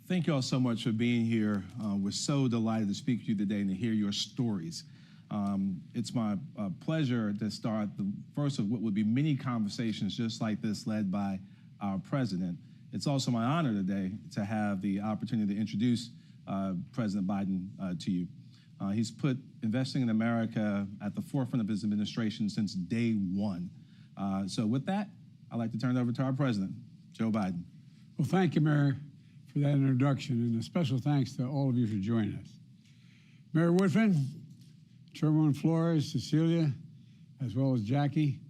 Thank you all so much for being here. We're so delighted to speak to you today and to hear your stories. It's my pleasure to start the first of what would be many conversations just like this led by our president. It's also my honor today to have the opportunity to introduce President Biden to you. He's put investing in America at the forefront of his administration since day one. So with that, I'd like to turn it over to our president, Joe Biden. Well, thank you, Mayor, for that introduction, and a special thanks to all of you for joining us. Mayor Woodfin, Chairwoman Flores, Cecilia, as well as Jackie,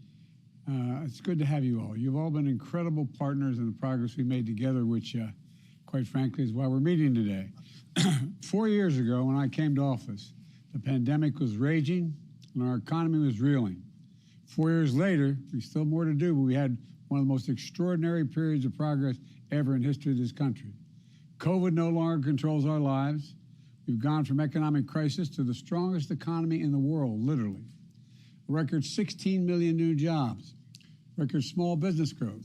it's good to have you all. You've all been incredible partners in the progress we made together, which, quite frankly, is why we're meeting today. 4 years ago, when I came to office, the pandemic was raging and our economy was reeling. 4 years later, we still have more to do, but we had one of the most extraordinary periods of progress ever in history of this country. COVID no longer controls our lives. We've gone from economic crisis to the strongest economy in the world, literally. A record 16 million new jobs, record small business growth,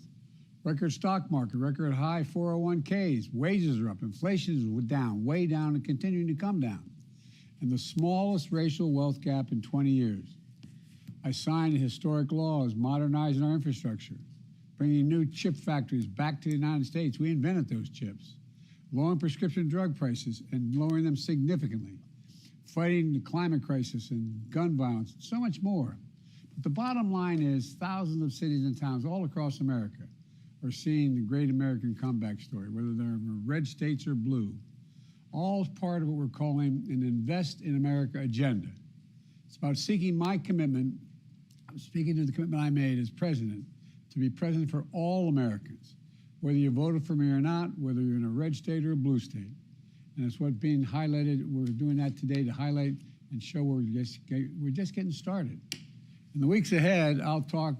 record stock market, record high 401ks, wages are up, inflation is down, way down, and continuing to come down, and the smallest racial wealth gap in 20 years. I signed historic laws modernizing our infrastructure, bringing new chip factories back to the United States. We invented those chips. Lowering prescription drug prices and lowering them significantly. Fighting the climate crisis and gun violence, so much more. But the bottom line is thousands of cities and towns all across America are seeing the great American comeback story, whether they're in red states or blue. All part of what we're calling an Invest in America agenda. It's about seeking my commitment, I'm speaking to the commitment I made as president, to be president for all Americans, whether you voted for me or not, whether you're in a red state or a blue state. And it's what's being highlighted. We're doing that today to highlight and show we're just getting started. In the weeks ahead, I'll talk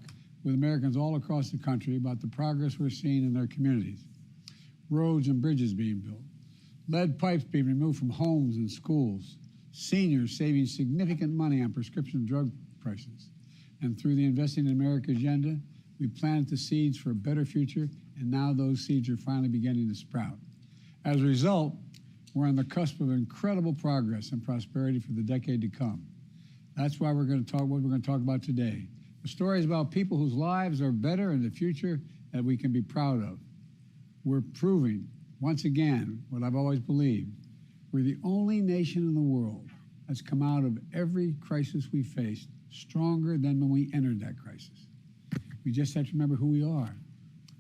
with Americans all across the country about the progress we're seeing in their communities. Roads and bridges being built, lead pipes being removed from homes and schools, seniors saving significant money on prescription drug prices. And through the Investing in America agenda, we planted the seeds for a better future, and now those seeds are finally beginning to sprout. As a result, we're on the cusp of incredible progress and prosperity for the decade to come. That's why we're going to talk what we're going to talk about today. The story is about people whose lives are better in the future that we can be proud of. We're proving, once again, what I've always believed. We're the only nation in the world that's come out of every crisis we faced stronger than when we entered that crisis. We just have to remember who we are.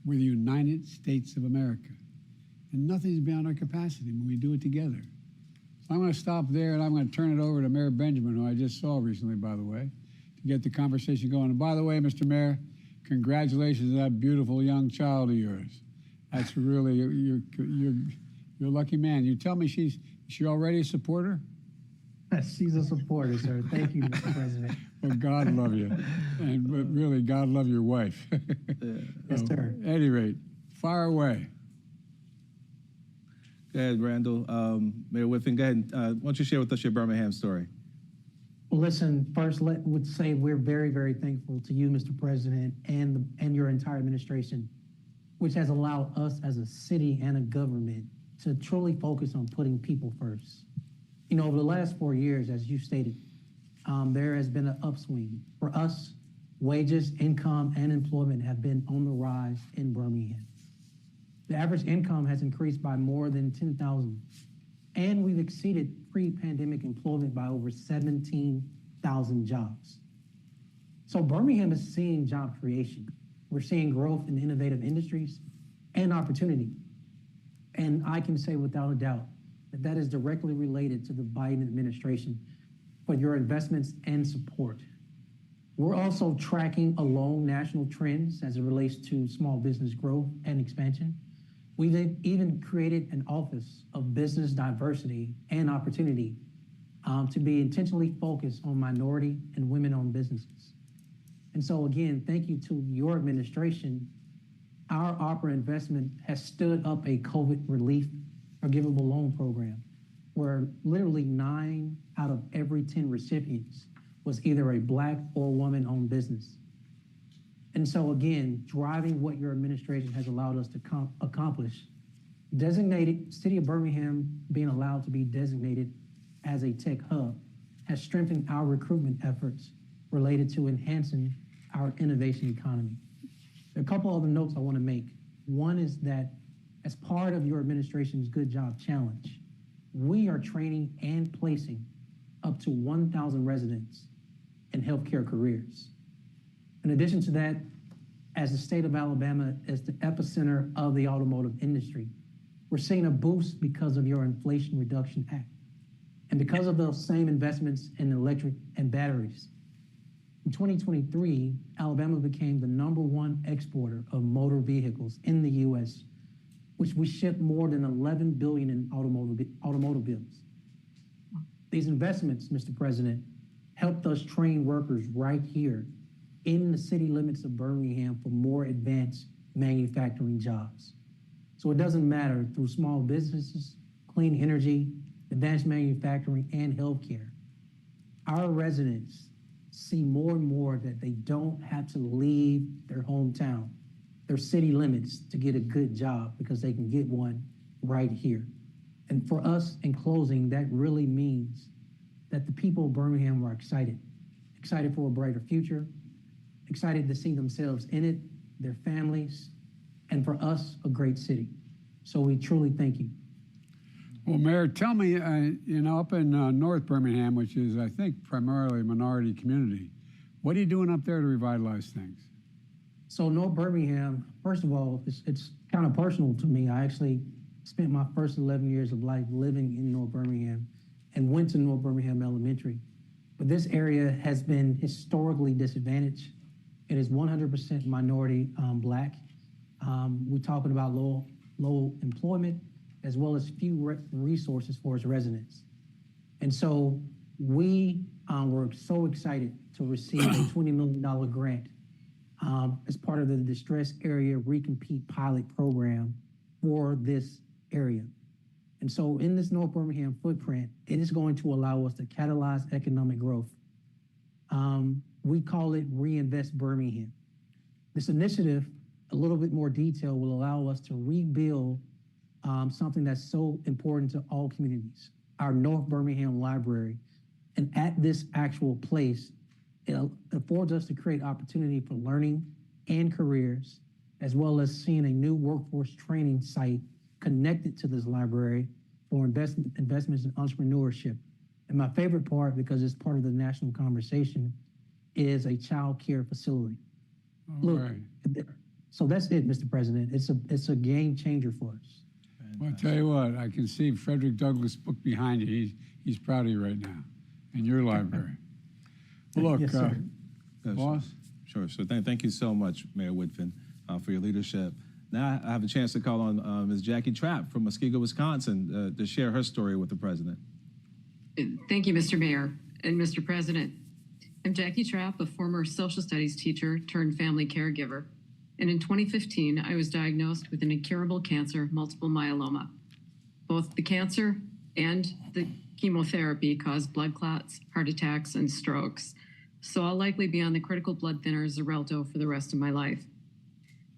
We're the United States of America. And nothing's beyond our capacity when we do it together. So I'm going to stop there, and I'm going to turn it over to Mayor Benjamin, who I just saw recently, by the way, to get the conversation going. And by the way, Mr. Mayor, congratulations to that beautiful young child of yours. That's really, you're a lucky man. You tell me is she already a supporter? She's a supporter, sir. Thank you, Mr. President. Well, God love you. And but really, God love your wife. Yes, sir. At any rate, fire away. Go ahead, Randall. Mayor Whiffen, go ahead. Why don't you share with us your Birmingham story? Well, listen, first, would say we're very, very thankful to you, Mr. President, and your entire administration, which has allowed us as a city and a government to truly focus on putting people first. You know, over the last 4 years, as you stated, there has been an upswing. For us, wages, income, and employment have been on the rise in Birmingham. The average income has increased by more than 10,000, and we've exceeded pre-pandemic employment by over 17,000 jobs. So Birmingham is seeing job creation. We're seeing growth in innovative industries and opportunity. And I can say without a doubt that is directly related to the Biden administration for your investments and support. We're also tracking along national trends as it relates to small business growth and expansion. We've even created an Office of Business Diversity and Opportunity to be intentionally focused on minority and women-owned businesses. And so again, thank you to your administration. Our opera investment has stood up a COVID relief forgivable loan program where literally 9 out of every 10 recipients was either a Black or woman-owned business. And so again, driving what your administration has allowed us to accomplish, Designated, City of Birmingham being allowed to be designated as a tech hub has strengthened our recruitment efforts related to enhancing our innovation economy. There are a couple other notes I want to make. One is that as part of your administration's Good Job Challenge, we are training and placing up to 1,000 residents in healthcare careers. In addition to that, as the state of Alabama is the epicenter of the automotive industry, we're seeing a boost because of your Inflation Reduction Act. And because of those same investments in electric and batteries. In 2023, Alabama became the #1 exporter of motor vehicles in the U.S., which we shipped more than 11 billion in automobiles. These investments, Mr. President, helped us train workers right here in the city limits of Birmingham for more advanced manufacturing jobs. So it doesn't matter through small businesses, clean energy, advanced manufacturing, and healthcare. Our residents see more and more that they don't have to leave their hometown, their city limits, to get a good job because they can get one right here. And for us, in closing, that really means that the people of Birmingham are excited for a brighter future, excited to see themselves in it, their families, and for us, a great city. So we truly thank you. Well, Mayor, tell me, up in North Birmingham, which is, I think, primarily a minority community, what are you doing up there to revitalize things? So North Birmingham, first of all, it's kind of personal to me. I actually spent my first 11 years of life living in North Birmingham and went to North Birmingham Elementary. But this area has been historically disadvantaged. It is 100% minority Black. We're talking about low employment, as well as few resources for its residents. And so we were so excited to receive a $20 million grant as part of the Distress Area Recompete Pilot Program for this area. And so in this North Birmingham footprint, it is going to allow us to catalyze economic growth. We call it Reinvest Birmingham. This initiative, a little bit more detail, will allow us to rebuild something that's so important to all communities, our North Birmingham Library. And at this actual place, it affords us to create opportunity for learning and careers, as well as seeing a new workforce training site connected to this library for investments in entrepreneurship. And my favorite part, because it's part of the national conversation, is a child care facility. All right. So that's it, Mr. President. It's a game changer for us. Well, I'll tell you what, I can see Frederick Douglass' book behind you. He's proud of you right now, in your library. Well, look, Yes, sir. boss. Sure. So thank you so much, Mayor Woodfin, for your leadership. Now I have a chance to call on Ms. Jackie Trapp from Muskego, Wisconsin, to share her story with the president. Thank you, Mr. Mayor and Mr. President. I'm Jackie Trapp, a former social studies teacher turned family caregiver. And in 2015, I was diagnosed with an incurable cancer, multiple myeloma. Both the cancer and the chemotherapy caused blood clots, heart attacks, and strokes. So I'll likely be on the critical blood thinner Xarelto for the rest of my life.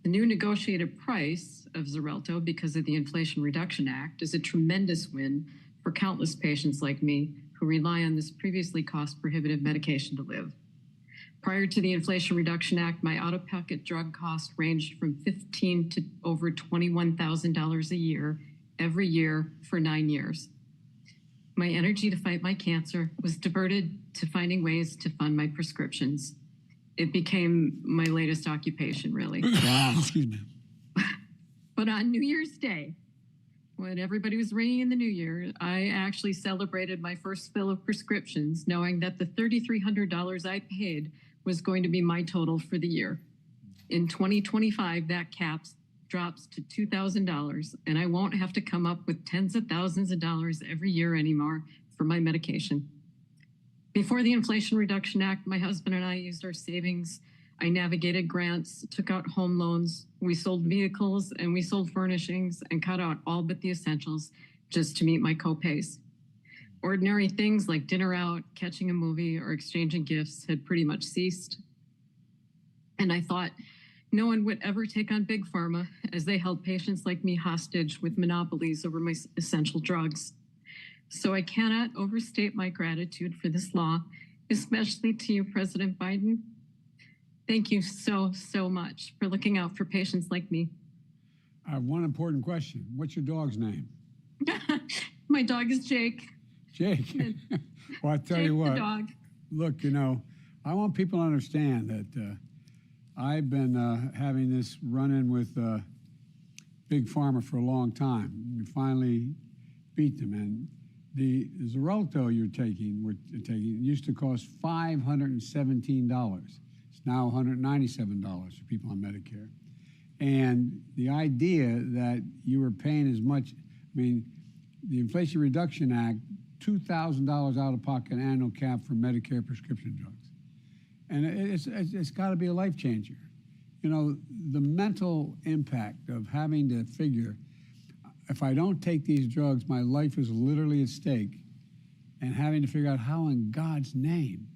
The new negotiated price of Xarelto, because of the Inflation Reduction Act, is a tremendous win for countless patients like me who rely on this previously cost-prohibitive medication to live. Prior to the Inflation Reduction Act, my out-of-pocket drug cost ranged from $15,000 to over $21,000 a year, every year for 9 years. My energy to fight my cancer was diverted to finding ways to fund my prescriptions. It became my latest occupation, really. Excuse me. But on New Year's Day, when everybody was ringing in the new year, I actually celebrated my first fill of prescriptions, knowing that the $3,300 I paid was going to be my total for the year. In 2025, that drops to $2,000, and I won't have to come up with tens of thousands of dollars every year anymore for my medication. Before the Inflation Reduction Act, my husband and I used our savings. I navigated grants, took out home loans, we sold vehicles, and we sold furnishings and cut out all but the essentials just to meet my co-pays. Ordinary things like dinner out, catching a movie, or exchanging gifts had pretty much ceased. And I thought, No one would ever take on Big Pharma, as they held patients like me hostage with monopolies over my essential drugs. So I cannot overstate my gratitude for this law, especially to you, President Biden. Thank you so, so much for looking out for patients like me. I have one important question. What's your dog's name? My dog is Jake. Jake. Well, I tell Jake you what. the dog. Look, you know, I want people to understand that I've been having this run-in with Big Pharma for a long time. We finally beat them, and the Xarelto we're taking, used to cost $517. It's now $197 for people on Medicare. And the idea that you were paying as much, I mean, the Inflation Reduction Act, $2,000 out of pocket annual cap for Medicare prescription drugs. And it's got to be a life changer. You know, the mental impact of having to figure, if I don't take these drugs, my life is literally at stake, and having to figure out how in God's name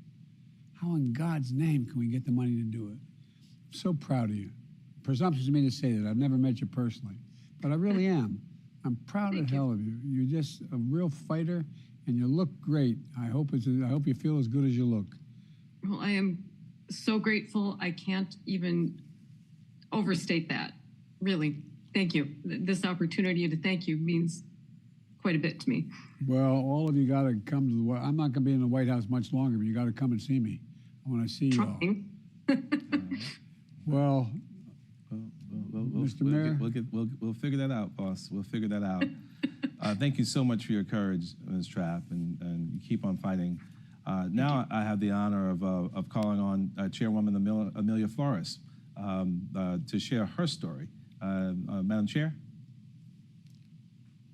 can we get the money to do it? I'm so proud of you. Presumptuous of me to say that. I've never met you personally, but I really am. I'm proud of hell of you. You're just a real fighter, and you look great. I hope you feel as good as you look. Well, I am so grateful. I can't even overstate that. Really. Thank you. This opportunity to thank you means quite a bit to me. Well, all of you got to come to the White. I'm not going to be in the White House much longer, but you got to come and see me. I want to see you all. Well, Mr. Mayor, we'll figure that out, boss. We'll figure that out. Thank you so much for your courage, Ms. Trapp, and you keep on fighting. Now I have the honor of calling on Chairwoman Amelia Flores to share her story. Madam Chair.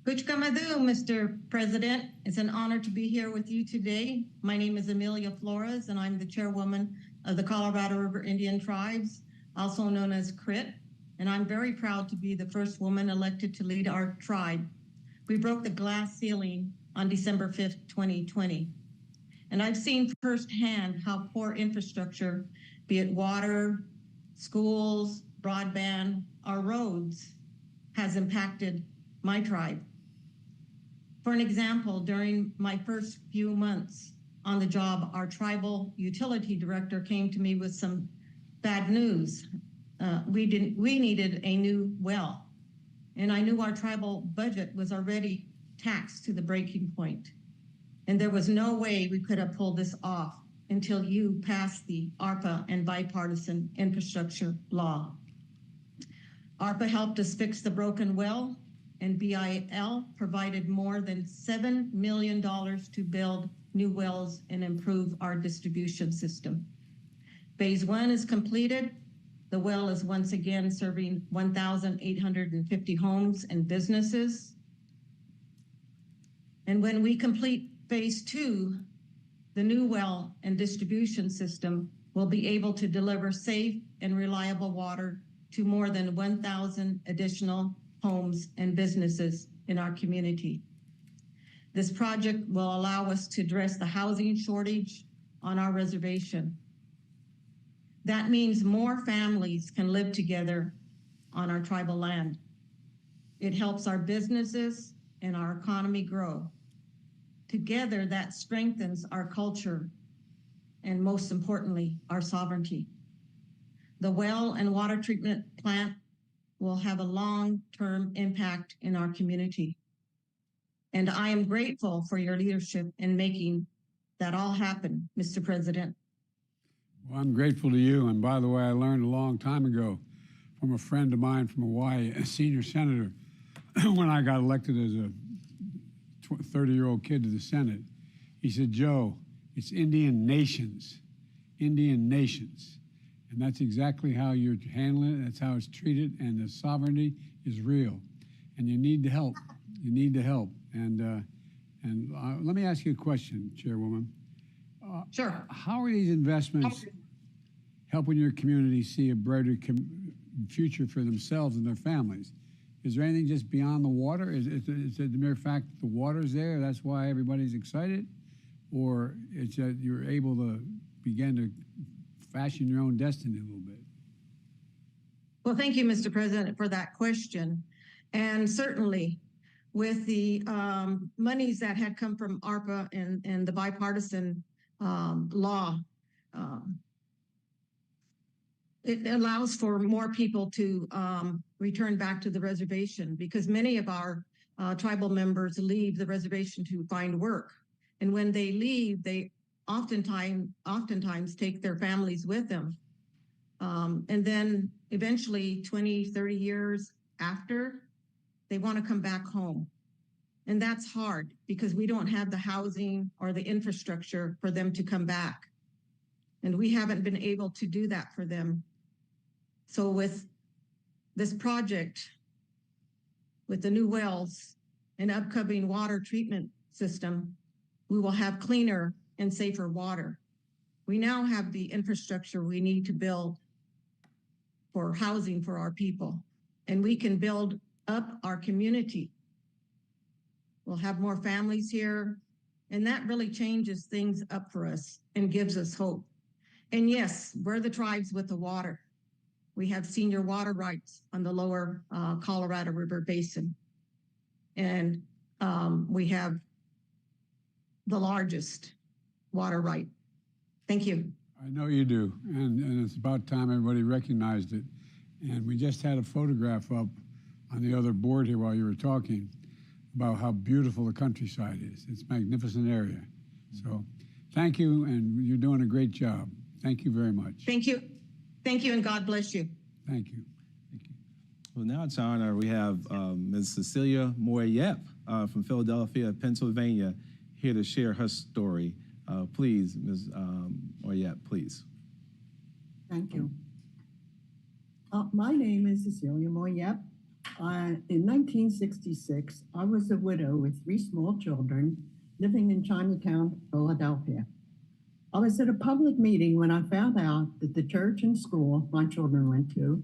Kuchkamadu, Mr. President. It's an honor to be here with you today. My name is Amelia Flores, and I'm the chairwoman of the Colorado River Indian Tribes, also known as CRIT, and I'm very proud to be the first woman elected to lead our tribe. We broke the glass ceiling on December 5th, 2020. And I've seen firsthand how poor infrastructure, be it water, schools, broadband, our roads, has impacted my tribe. For an example, during my first few months on the job, our tribal utility director came to me with some bad news. We needed a new well, and I knew our tribal budget was already taxed to the breaking point, and there was no way we could have pulled this off until you passed the ARPA and bipartisan infrastructure law. ARPA helped us fix the broken well, and BIL provided more than $7 million to build new wells and improve our distribution system. Phase 1 is completed. The well is once again serving 1,850 homes and businesses. And when we complete Phase 2, the new well and distribution system will be able to deliver safe and reliable water to more than 1,000 additional homes and businesses in our community. This project will allow us to address the housing shortage on our reservation. That means more families can live together on our tribal land. It helps our businesses and our economy grow. Together, that strengthens our culture and, most importantly, our sovereignty. The well and water treatment plant will have a long-term impact in our community. And I am grateful for your leadership in making that all happen, Mr. President. well, I'm grateful to you. And by the way, I learned a long time ago from a friend of mine from Hawaii, a senior senator, when I got elected as a 30-year-old kid to the Senate. He said, Joe, it's Indian nations, Indian nations. And that's exactly how you're handling it. That's how it's treated. And the sovereignty is real. And you need the help. You need the help. And let me ask you a question, Chairwoman. Sure. How are these investments helping your community see a brighter future for themselves and their families? Is there anything just beyond the water? Is it the mere fact that the water's there, that's why everybody's excited? Or it's that you're able to begin to fashion your own destiny a little bit? Well, thank you, Mr. President, for that question. And certainly, with the monies that had come from ARPA and the bipartisan law, it allows for more people to return back to the reservation, because many of our tribal members leave the reservation to find work. And when they leave, they oftentimes take their families with them. And then eventually 20, 30 years after, they want to come back home. And that's hard because we don't have the housing or the infrastructure for them to come back. And we haven't been able to do that for them. So with this project, with the new wells and upcoming water treatment system, we will have cleaner and safer water. We now have the infrastructure we need to build for housing for our people, and we can build up our community. We'll have more families here, and that really changes things up for us and gives us hope. And yes, we're the tribes with the water. We have senior water rights on the lower Colorado River Basin. And we have the largest water right. Thank you. I know you do, and it's about time everybody recognized it. And we just had a photograph up on the other board here while you were talking about how beautiful the countryside is. It's a magnificent area. So thank you, and you're doing a great job. Thank you very much. Thank you. Thank you, and God bless you. Thank you. Thank you. Well, now it's our honor. We have Ms. Cecilia Moyep from Philadelphia, Pennsylvania, here to share her story. Please, Ms. Moyep, please. Thank you. My name is Cecilia Moyep. In 1966, I was a widow with 3 small children living in Chinatown, Philadelphia. I was at a public meeting when I found out that the church and school my children went to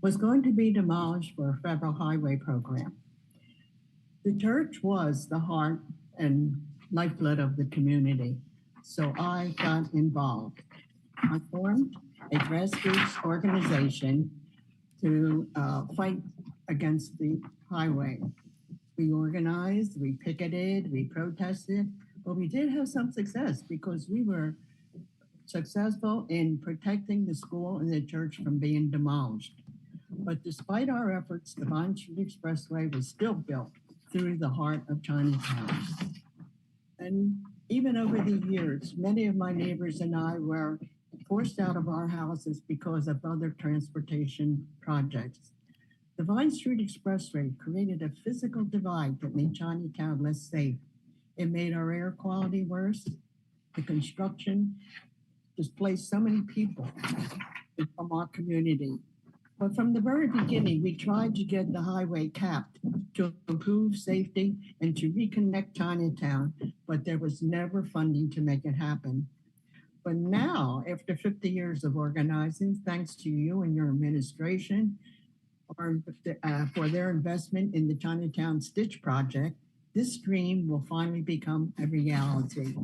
was going to be demolished for a federal highway program. The church was the heart and lifeblood of the community, so I got involved. I formed a grassroots organization to fight against the highway. We organized, we picketed, we protested, but we did have some success because we were successful in protecting the school and the church from being demolished. But despite our efforts, the Vine Street Expressway was still built through the heart of Chinatown. And even over the years, many of my neighbors and I were forced out of our houses because of other transportation projects. The Vine Street Expressway created a physical divide that made Chinatown less safe. It made our air quality worse. The construction displaced so many people from our community. But from the very beginning, we tried to get the highway capped to improve safety and to reconnect Chinatown, but there was never funding to make it happen. But now, after 50 years of organizing, thanks to you and your administration for their investment in the Chinatown Stitch Project, this dream will finally become a reality.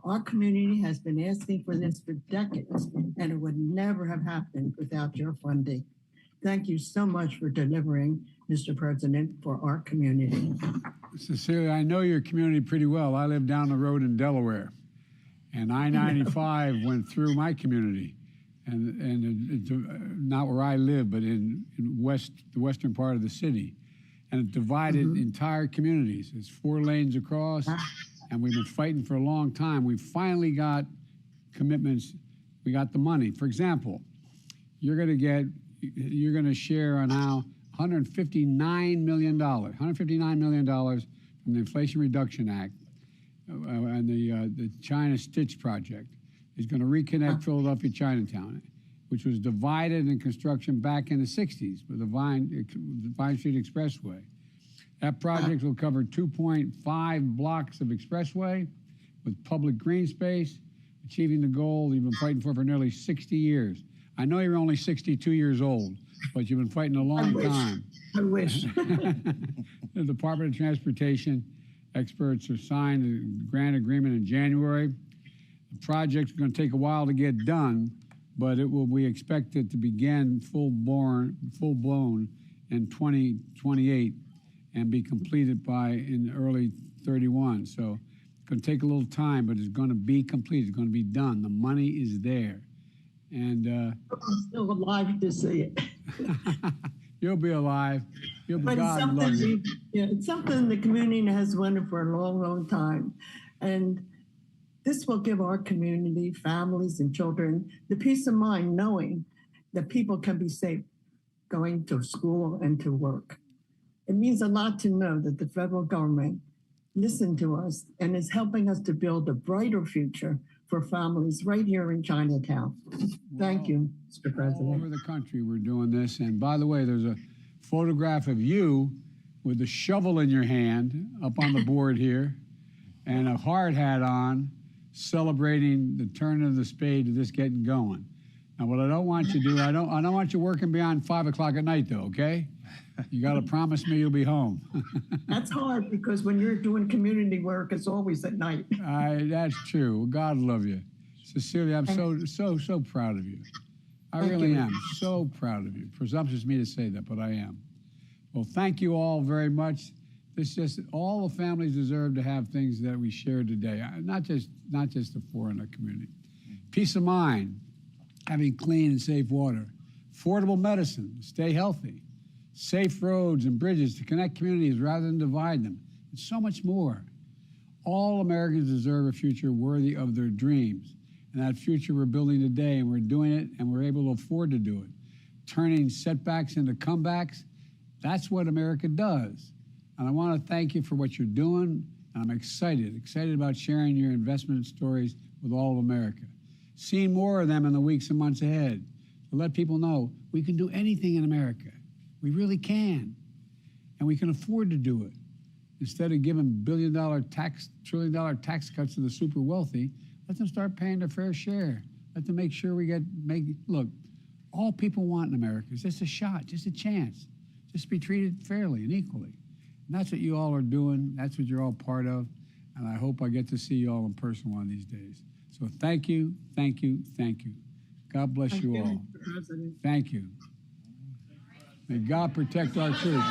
Our community has been asking for this for decades, and it would never have happened without your funding. Thank you so much for delivering, Mr. President, for our community. Cecilia, I know your community pretty well. I live down the road in Delaware, and I-95 went through my community, and not where I live, but in the western part of the city, and it divided entire communities. It's 4 lanes across, and we've been fighting for a long time. We finally got commitments. We got the money. For example, you're going to share on how $159 million from the Inflation Reduction Act and the China Stitch Project is going to reconnect Philadelphia Chinatown, which was divided in construction back in the 60s with the Vine Street Expressway. That project will cover 2.5 blocks of expressway with public green space, achieving the goal you've been fighting for nearly 60 years. I know you're only 62 years old, but you've been fighting a long time. I wish. The Department of Transportation experts have signed a grant agreement in January. The project's going to take a while to get done, but we expect it to begin full blown in 2028 and be completed in early 31. So it's going to take a little time, but it's going to be complete. It's going to be done. The money is there. And I'm still alive to see it. you'll be alive. You'll be But it's God love you. it's something the community has wanted for a long, long time. And this will give our community, families and children, the peace of mind knowing that people can be safe going to school and to work. It means a lot to know that the federal government listened to us and is helping us to build a brighter future for families right here in Chinatown. Thank you, Mr. All over President. the country, we're doing this. And by the way, there's a photograph of you with a shovel in your hand up on the board here and a hard hat on, celebrating the turn of the spade to this getting going. Now, what I don't want you to do, I don't want you working beyond 5 o'clock at night, though. Okay? You got to promise me you'll be home. That's hard because when you're doing community work, it's always at night. That's true. God love you, Cecilia. I'm so proud of you. I Thank really you. am so proud of you. Presumptuous of me to say that, but I am. Well, thank you all very much. All the families deserve to have things that we shared today. Not just the four in our community. Peace of mind, having clean and safe water, affordable medicine, stay healthy, safe roads and bridges to connect communities rather than divide them, and so much more. All Americans deserve a future worthy of their dreams. And that future we're building today, and we're doing it, and we're able to afford to do it. Turning setbacks into comebacks, that's what America does. And I want to thank you for what you're doing, and I'm excited about sharing your investment stories with all of America. Seeing more of them in the weeks and months ahead to let people know we can do anything in America. We really can. And we can afford to do it. Instead of giving billion-dollar trillion-dollar tax cuts to the super wealthy, let them start paying their fair share. Let them make sure look, all people want in America is just a shot, just a chance, just to be treated fairly and equally. And that's what you all are doing. That's what you're all part of. And I hope I get to see you all in person one of these days. So thank you, thank you, thank you. God bless you all. Mr. President. Thank you. May God protect our troops.